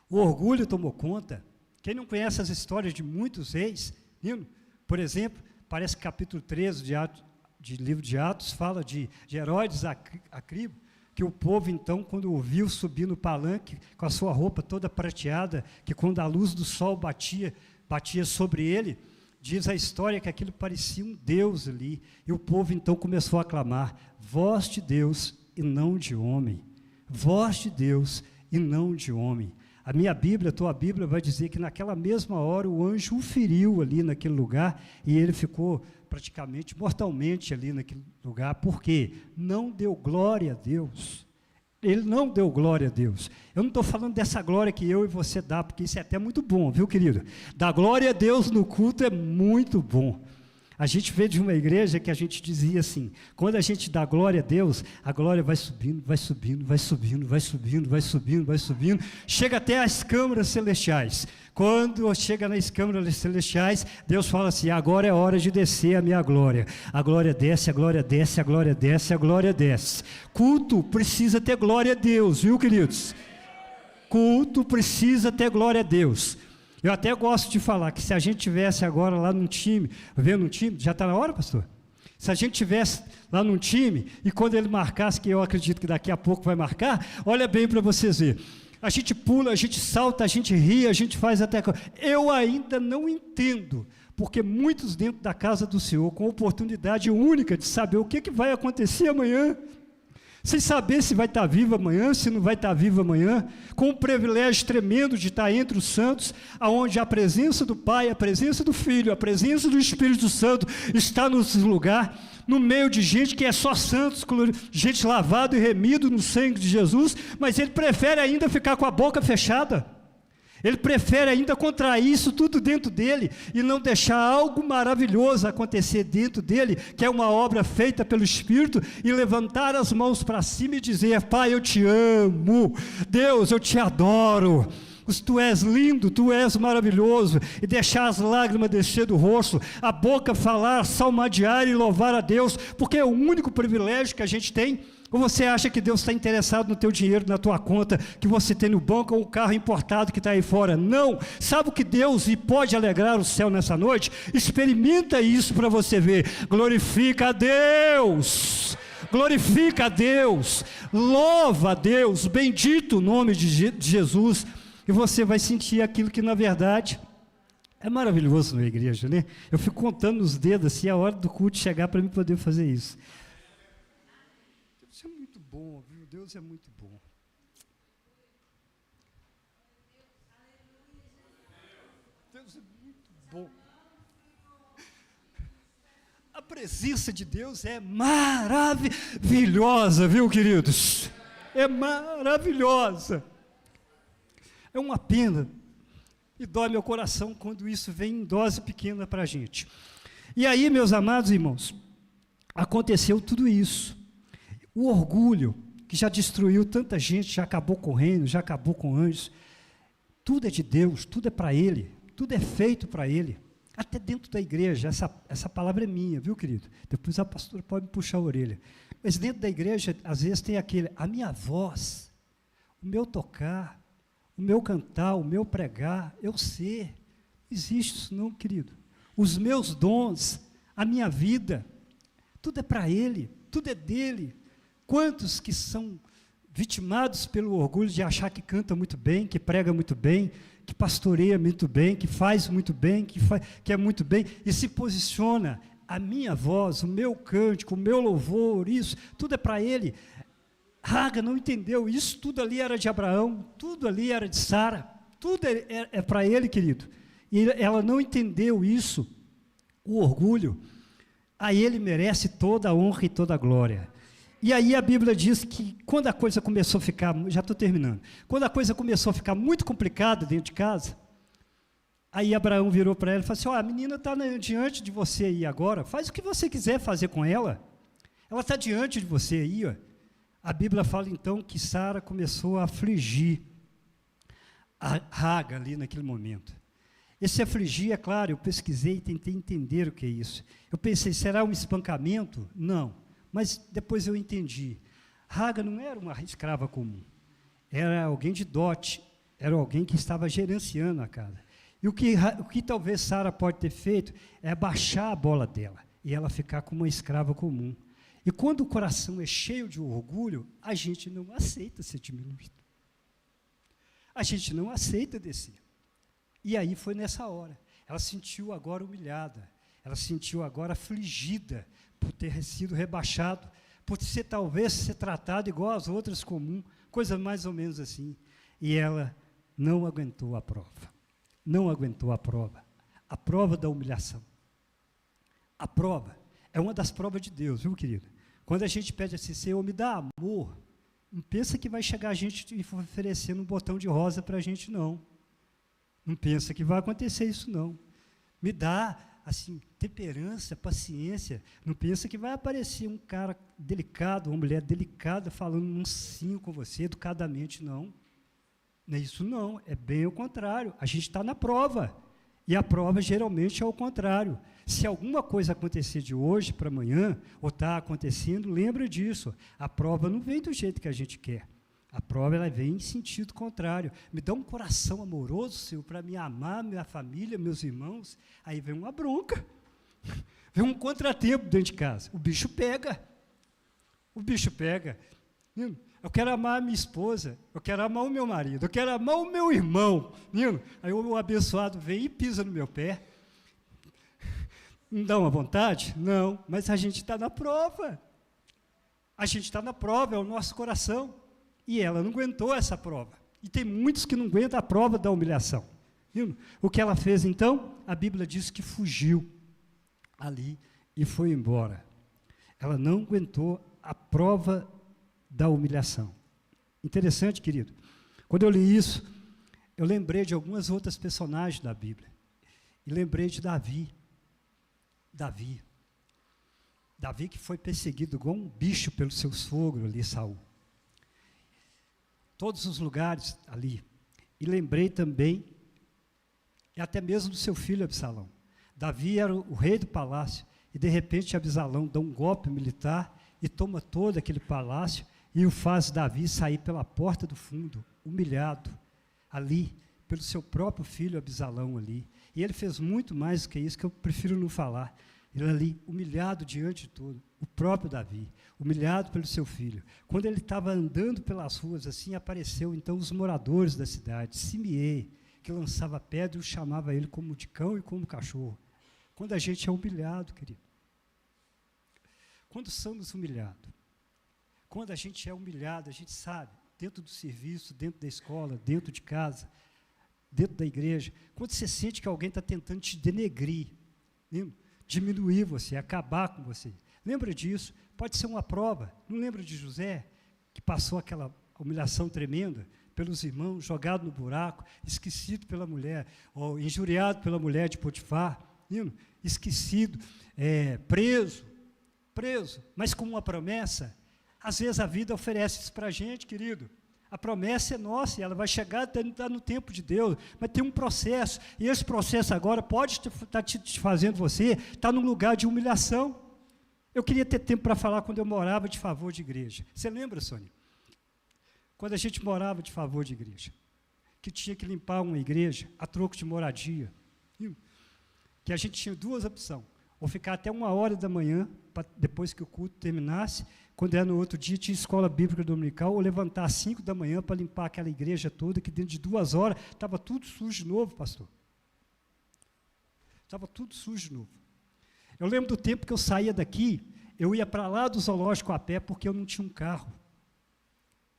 o orgulho tomou conta. Quem não conhece as histórias de muitos reis, por exemplo, parece que capítulo 13 de livro de Atos fala de Herodes Agripa, que o povo então, quando o viu subir no palanque, com a sua roupa toda prateada, que quando a luz do sol batia sobre ele, diz a história que aquilo parecia um Deus ali, e o povo então começou a clamar, voz de Deus e não de homem, voz de Deus e não de homem. A minha Bíblia, a tua Bíblia vai dizer que naquela mesma hora o anjo o feriu ali naquele lugar, e ele ficou praticamente, mortalmente ali naquele lugar, porque não deu glória a Deus. Ele não deu glória a Deus. Eu não estou falando dessa glória que eu e você dá, porque isso é até muito bom, viu, querido? Dar glória a Deus no culto é muito bom. A gente veio de uma igreja que a gente dizia assim, quando a gente dá glória a Deus, a glória vai subindo, vai subindo, vai subindo, vai subindo, vai subindo, vai subindo, chega até as câmaras celestiais. Quando chega nas câmaras celestiais, Deus fala assim, agora é hora de descer a minha glória. A glória desce, a glória desce, a glória desce, a glória desce. Culto precisa ter glória a Deus, viu, queridos? Culto precisa ter glória a Deus. Eu até gosto de falar que se a gente tivesse agora lá num time, vendo um time, já está na hora, pastor? Se a gente tivesse lá num time, e quando ele marcasse, que eu acredito que daqui a pouco vai marcar, olha bem para vocês verem. A gente pula, a gente salta, a gente ri, a gente faz até... Eu ainda não entendo, porque muitos dentro da casa do Senhor, com oportunidade única de saber o que vai acontecer amanhã, sem saber se vai estar vivo amanhã, se não vai estar vivo amanhã, com um privilégio tremendo de estar entre os santos, aonde a presença do Pai, a presença do Filho, a presença do Espírito Santo está no lugar, no meio de gente que é só santos, gente lavado e remido no sangue de Jesus, mas ele prefere ainda ficar com a boca fechada. Ele prefere ainda contrair isso tudo dentro dele e não deixar algo maravilhoso acontecer dentro dele, que é uma obra feita pelo Espírito, e levantar as mãos para cima e dizer, Pai, eu te amo, Deus, eu te adoro, tu és lindo, tu és maravilhoso, e deixar as lágrimas descer do rosto, a boca falar, salmodiar e louvar a Deus, porque é o único privilégio que a gente tem. Ou você acha que Deus está interessado no teu dinheiro, na tua conta, que você tem no banco, ou o carro importado que está aí fora? Não. Sabe o que Deus e pode alegrar o céu nessa noite? Experimenta isso para você ver. Glorifica a Deus. Glorifica a Deus. Louva a Deus. Bendito o nome de Jesus. E você vai sentir aquilo que na verdade é maravilhoso na igreja, né? Eu fico contando nos dedos assim, a hora do culto chegar para mim poder fazer isso. Deus é muito bom, viu? Deus é muito bom. Deus é muito bom. A presença de Deus é maravilhosa, viu, queridos? É maravilhosa. É uma pena, e dói meu coração quando isso vem em dose pequena para a gente. E aí, meus amados irmãos, aconteceu tudo isso. O orgulho, que já destruiu tanta gente, já acabou com o reino, já acabou com anjos, tudo é de Deus, tudo é para Ele, tudo é feito para Ele. Até dentro da igreja, essa palavra é minha, viu, querido? Depois a pastora pode me puxar a orelha. Mas dentro da igreja, às vezes tem a minha voz, o meu tocar, o meu cantar, o meu pregar, eu ser. Não existe isso não, querido. Os meus dons, a minha vida, tudo é para Ele, tudo é dEle. Quantos que são vitimados pelo orgulho de achar que canta muito bem, que prega muito bem, que pastoreia muito bem, que faz muito bem, que é muito bem, e se posiciona, a minha voz, o meu cântico, o meu louvor, isso, tudo é para Ele. Hagar não entendeu, isso tudo ali era de Abraão, tudo ali era de Sara, tudo é para ele, querido. E ela não entendeu isso, o orgulho. A ele merece toda a honra e toda a glória. E aí a Bíblia diz que quando a coisa começou a ficar, já estou terminando, quando a coisa começou a ficar muito complicada dentro de casa, aí Abraão virou para ela e falou assim, a menina está diante de você aí agora, faz o que você quiser fazer com ela está diante de você aí, ó. A Bíblia fala então que Sara começou a afligir a Hagar ali naquele momento. Esse afligir, é claro, eu pesquisei e tentei entender o que é isso. Eu pensei, será um espancamento? Não, mas depois eu entendi. Hagar não era uma escrava comum, era alguém de dote, era alguém que estava gerenciando a casa. E o que talvez Sara pode ter feito é baixar a bola dela e ela ficar como uma escrava comum. E quando o coração é cheio de orgulho, a gente não aceita ser diminuído. A gente não aceita descer. E aí foi nessa hora. Ela se sentiu agora humilhada. Ela se sentiu agora afligida por ter sido rebaixado, por talvez ser tratado igual às outras comuns, coisa mais ou menos assim. E ela não aguentou a prova. Não aguentou a prova da humilhação. A prova é uma das provas de Deus, viu, querido? Quando a gente pede assim, Senhor, me dá amor, não pensa que vai chegar a gente e oferecendo um botão de rosa para a gente, não. Não pensa que vai acontecer isso, não. Me dá assim, temperança, paciência. Não pensa que vai aparecer um cara delicado, uma mulher delicada, falando um sim com você, educadamente, não. Não é isso não, é bem o contrário. A gente está na prova, e a prova geralmente é o contrário. Se alguma coisa acontecer de hoje para amanhã, ou está acontecendo, lembra disso. A prova não vem do jeito que a gente quer. A prova ela vem em sentido contrário. Me dá um coração amoroso, Senhor, para me amar, minha família, meus irmãos. Aí vem uma bronca. Vem um contratempo dentro de casa. O bicho pega. O bicho pega. Eu quero amar a minha esposa, eu quero amar o meu marido, eu quero amar o meu irmão. Aí o abençoado vem e pisa no meu pé. Não dá uma vontade? Não, mas a gente está na prova. A gente está na prova, é o nosso coração. E ela não aguentou essa prova. E tem muitos que não aguentam a prova da humilhação. O que ela fez então? A Bíblia diz que fugiu ali e foi embora. Ela não aguentou a prova da humilhação. Interessante, querido. Quando eu li isso, eu lembrei de algumas outras personagens da Bíblia. E lembrei de Davi. Davi que foi perseguido igual um bicho pelo seu sogro ali, Saul. Todos os lugares ali. E lembrei também, e até mesmo do seu filho Absalão. Davi era o rei do palácio, e de repente Absalão dá um golpe militar e toma todo aquele palácio e o faz Davi sair pela porta do fundo, humilhado, ali, pelo seu próprio filho Absalão ali. E ele fez muito mais do que isso, que eu prefiro não falar. Ele ali, humilhado diante de tudo, o próprio Davi, humilhado pelo seu filho. Quando ele estava andando pelas ruas, assim, apareceu então os moradores da cidade, Simei, que lançava pedra e chamava ele como de cão e como cachorro. Quando a gente é humilhado, querido. Quando somos humilhados. Quando a gente é humilhado, a gente sabe, dentro do serviço, dentro da escola, dentro de casa, dentro da igreja, quando você sente que alguém está tentando te denegrir, diminuir você, acabar com você. Lembra disso? Pode ser uma prova. Não lembra de José, que passou aquela humilhação tremenda pelos irmãos, jogado no buraco, esquecido pela mulher, ou injuriado pela mulher de Potifar, esquecido, preso, mas com uma promessa. Às vezes a vida oferece isso para a gente, querido. A promessa é nossa e ela vai chegar até no tempo de Deus, mas tem um processo, e esse processo agora pode estar te fazendo você estar num lugar de humilhação. Eu queria ter tempo para falar quando eu morava de favor de igreja. Você lembra, Sônia? Quando a gente morava de favor de igreja, que tinha que limpar uma igreja a troco de moradia, que a gente tinha duas opções, ou ficar até 1h da manhã, depois que o culto terminasse, quando era no outro dia, tinha escola bíblica dominical, ou levantar às 5 da manhã para limpar aquela igreja toda, que dentro de 2 horas estava tudo sujo de novo, pastor. Estava tudo sujo de novo. Eu lembro do tempo que eu saía daqui, eu ia para lá do zoológico a pé, porque eu não tinha um carro.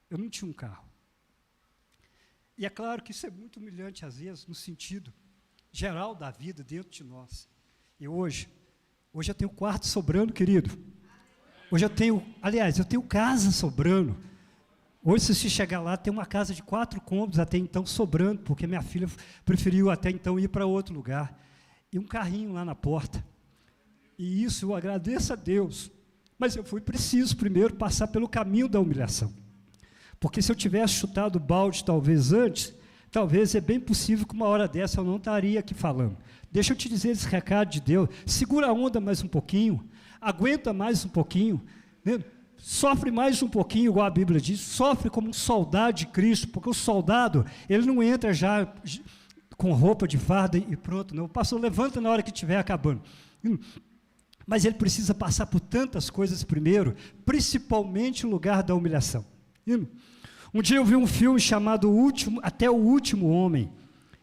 Eu não tinha um carro. E é claro que isso é muito humilhante, às vezes, no sentido geral da vida dentro de nós. E hoje eu tenho quarto sobrando, querido. Hoje eu tenho casa sobrando. Hoje, se você chegar lá, tem uma casa de 4 cômodos até então sobrando, porque minha filha preferiu até então ir para outro lugar. E um carrinho lá na porta. E isso eu agradeço a Deus. Mas eu fui preciso primeiro passar pelo caminho da humilhação. Porque se eu tivesse chutado o balde talvez antes, talvez é bem possível que uma hora dessa eu não estaria aqui falando. Deixa eu te dizer esse recado de Deus. Segura a onda mais um pouquinho. Aguenta mais um pouquinho, sofre mais um pouquinho, igual a Bíblia diz, sofre como um soldado de Cristo, porque o soldado, ele não entra já com roupa de farda e pronto, não. O pastor levanta na hora que estiver acabando. Mas ele precisa passar por tantas coisas primeiro, principalmente o lugar da humilhação. Um dia eu vi um filme chamado Até o Último Homem.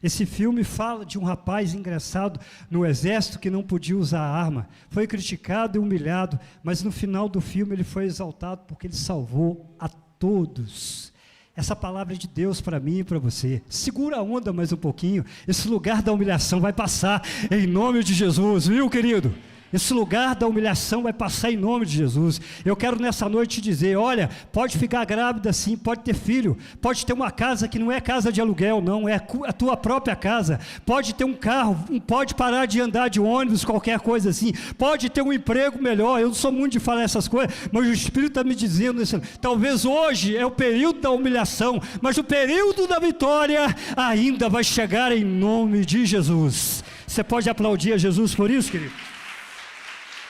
Esse filme fala de um rapaz ingressado no exército que não podia usar arma. Foi criticado e humilhado, mas no final do filme ele foi exaltado porque ele salvou a todos. Essa palavra é de Deus para mim e para você. Segura a onda mais um pouquinho. Esse lugar da humilhação vai passar em nome de Jesus, viu, querido? Esse lugar da humilhação vai passar em nome de Jesus. Eu quero nessa noite te dizer, olha, pode ficar grávida sim, pode ter filho, pode ter uma casa que não é casa de aluguel não, é a tua própria casa, pode ter um carro, pode parar de andar de ônibus, qualquer coisa assim, pode ter um emprego melhor. Eu não sou muito de falar essas coisas, mas o Espírito está me dizendo, talvez hoje é o período da humilhação, mas o período da vitória ainda vai chegar em nome de Jesus. Você pode aplaudir a Jesus por isso, querido?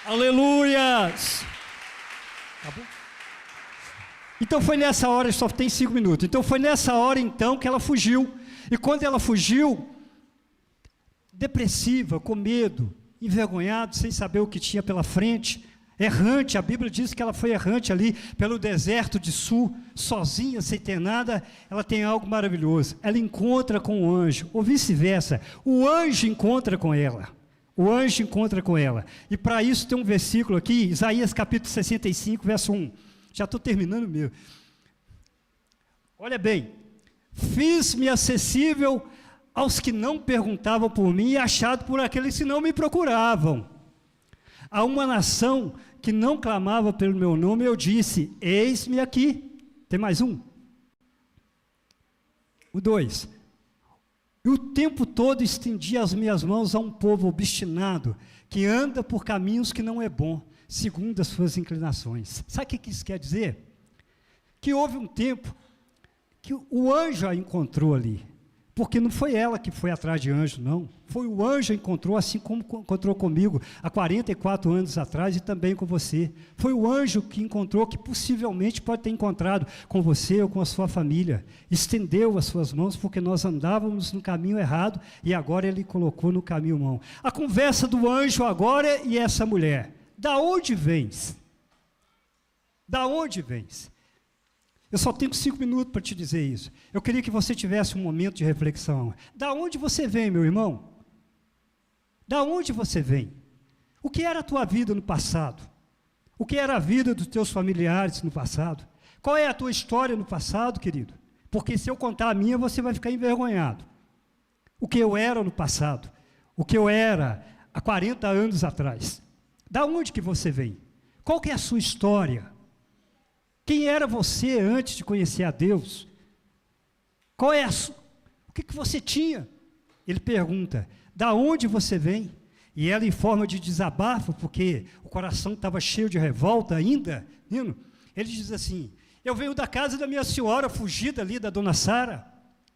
Aleluias! Tá bom? Então foi nessa hora, só tem 5 minutos, então foi nessa hora então que ela fugiu, e quando ela fugiu, depressiva, com medo, envergonhada, sem saber o que tinha pela frente, errante, a Bíblia diz que ela foi errante ali, pelo deserto de Sul, sozinha, sem ter nada, ela tem algo maravilhoso, ela encontra com o anjo, ou vice-versa, o anjo encontra com ela. O anjo encontra com ela. E para isso tem um versículo aqui, Isaías capítulo 65, verso 1. Já estou terminando mesmo. Olha bem. Fiz-me acessível aos que não perguntavam por mim e achado por aqueles que não me procuravam. A uma nação que não clamava pelo meu nome, eu disse, eis-me aqui. Tem mais um? O 2. E o tempo todo estendi as minhas mãos a um povo obstinado, que anda por caminhos que não é bom, segundo as suas inclinações. Sabe o que isso quer dizer? Que houve um tempo que o anjo a encontrou ali, porque não foi ela que foi atrás de anjo, não. Foi o anjo que encontrou, assim como encontrou comigo há 44 anos atrás e também com você. Foi o anjo que encontrou, que possivelmente pode ter encontrado com você ou com a sua família. Estendeu as suas mãos porque nós andávamos no caminho errado e agora ele colocou no caminho mão. A conversa do anjo agora e essa mulher. Da onde vens? Da onde vens? Eu só tenho 5 minutos para te dizer isso. Eu queria que você tivesse um momento de reflexão. Da onde você vem, meu irmão? Da onde você vem? O que era a tua vida no passado? O que era a vida dos teus familiares no passado? Qual é a tua história no passado, querido? Porque se eu contar a minha, você vai ficar envergonhado. O que eu era no passado? O que eu era há 40 anos atrás? Da onde que você vem? Qual que é a sua história? Quem era você antes de conhecer a Deus? Qual é o que você tinha? Ele pergunta, da onde você vem? E ela, em forma de desabafo, porque o coração estava cheio de revolta ainda, ele diz assim, eu venho da casa da minha senhora, fugida ali da dona Sara.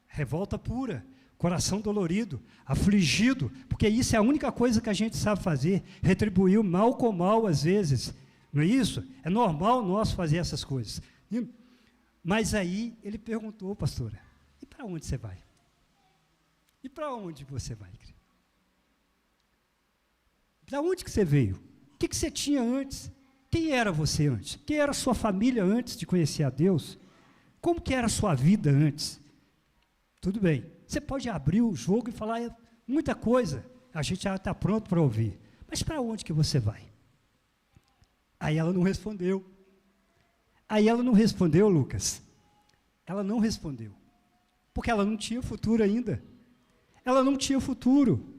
Revolta pura, coração dolorido, afligido, porque isso é a única coisa que a gente sabe fazer, retribuir o mal com mal às vezes. Não é isso? É normal nós fazer essas coisas. Mas aí ele perguntou, pastora, e para onde você vai? E para onde você vai, querido? Para onde que você veio? O que você tinha antes? Quem era você antes? Quem era a sua família antes de conhecer a Deus? Como que era a sua vida antes? Tudo bem, você pode abrir o jogo e falar muita coisa, a gente já está pronto para ouvir. Mas para onde que você vai? Aí ela não respondeu. Lucas. Ela não respondeu. Porque ela não tinha futuro ainda. Ela não tinha futuro.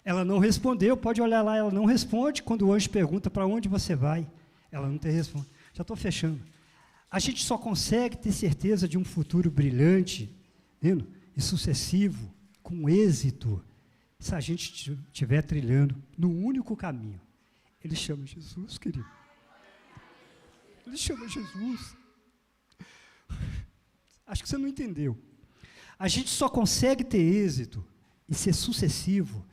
Ela não respondeu, pode olhar lá, ela não responde quando o anjo pergunta para onde você vai. Ela não tem resposta. Já estou fechando. A gente só consegue ter certeza de um futuro brilhante, e sucessivo, com êxito, se a gente estiver trilhando no único caminho. Ele chama Jesus, querido. Ele chama Jesus. Acho que você não entendeu. A gente só consegue ter êxito e ser sucessivo,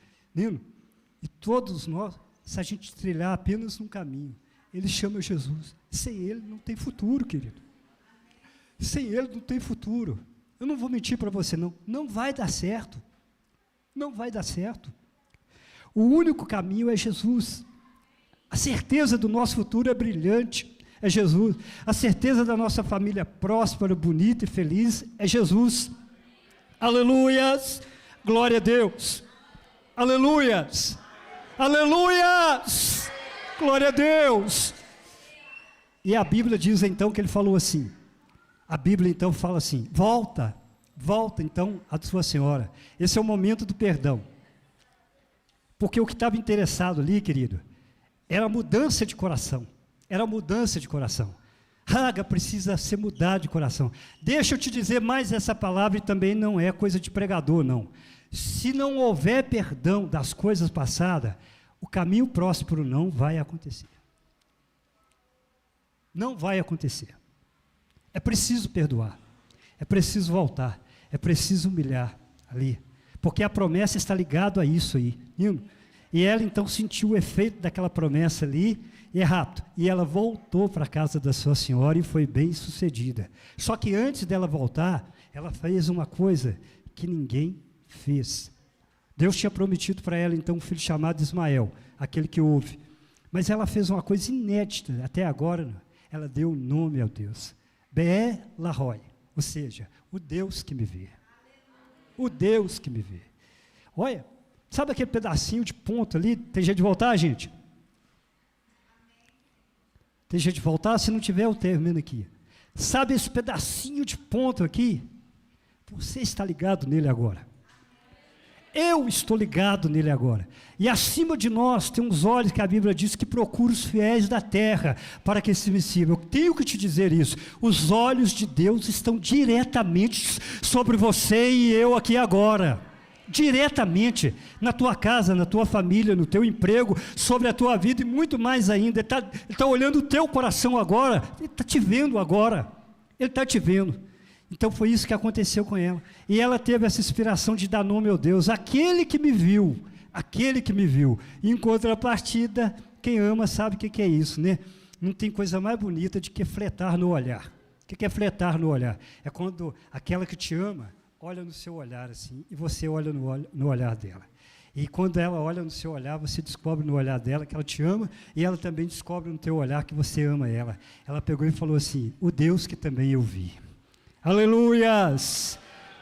e todos nós, se a gente trilhar apenas um caminho. Ele chama Jesus. Sem ele não tem futuro, querido. Sem ele não tem futuro. Eu não vou mentir para você, não. Não vai dar certo. Não vai dar certo. O único caminho é Jesus. A certeza do nosso futuro é brilhante, é Jesus. A certeza da nossa família próspera, bonita e feliz é Jesus. Aleluias! Glória a Deus! Aleluias! Aleluias! Glória a Deus! E a Bíblia diz então que ele falou assim, a Bíblia então fala assim, volta então a sua senhora. Esse é o momento do perdão. Porque o que estava interessado ali, querido, Era mudança de coração. Era mudança de coração. Hagar precisa ser mudado de coração. Deixa eu te dizer mais essa palavra, e também não é coisa de pregador, não. Se não houver perdão das coisas passadas, o caminho próspero não vai acontecer. Não vai acontecer. É preciso perdoar. É preciso voltar. É preciso humilhar ali. Porque a promessa está ligada a isso aí. E ela então sentiu o efeito daquela promessa ali, e é rápido. E ela voltou para a casa da sua senhora e foi bem sucedida. Só que antes dela voltar, ela fez uma coisa que ninguém fez. Deus tinha prometido para ela então um filho chamado Ismael, aquele que ouve. Mas ela fez uma coisa inédita, até agora, ela deu o nome ao Deus. Be-El-Roi, ou seja, o Deus que me vê. O Deus que me vê. Olha, sabe aquele pedacinho de ponto ali? Tem jeito de voltar, gente? Tem jeito de voltar? Se não tiver, eu termino aqui. Sabe esse pedacinho de ponto aqui? Você está ligado nele agora. Eu estou ligado nele agora. E acima de nós tem uns olhos que a Bíblia diz que procura os fiéis da terra para que se me sirvam. Eu tenho que te dizer isso. Os olhos de Deus estão diretamente sobre você e eu aqui agora. Diretamente, na tua casa, na tua família, no teu emprego, sobre a tua vida e muito mais ainda. Ele está olhando o teu coração agora, ele está te vendo agora, ele está te vendo. Então foi isso que aconteceu com ela. E ela teve essa inspiração de dar nome ao Deus, aquele que me viu, aquele que me viu. E em contrapartida, quem ama sabe o que é isso, né? Não tem coisa mais bonita do que fletar no olhar. O que é fletar no olhar? É quando aquela que te ama olha no seu olhar assim, e você olha no olhar dela. E quando ela olha no seu olhar, você descobre no olhar dela que ela te ama, e ela também descobre no teu olhar que você ama ela. Ela pegou e falou assim, o Deus que também eu vi. Aleluias!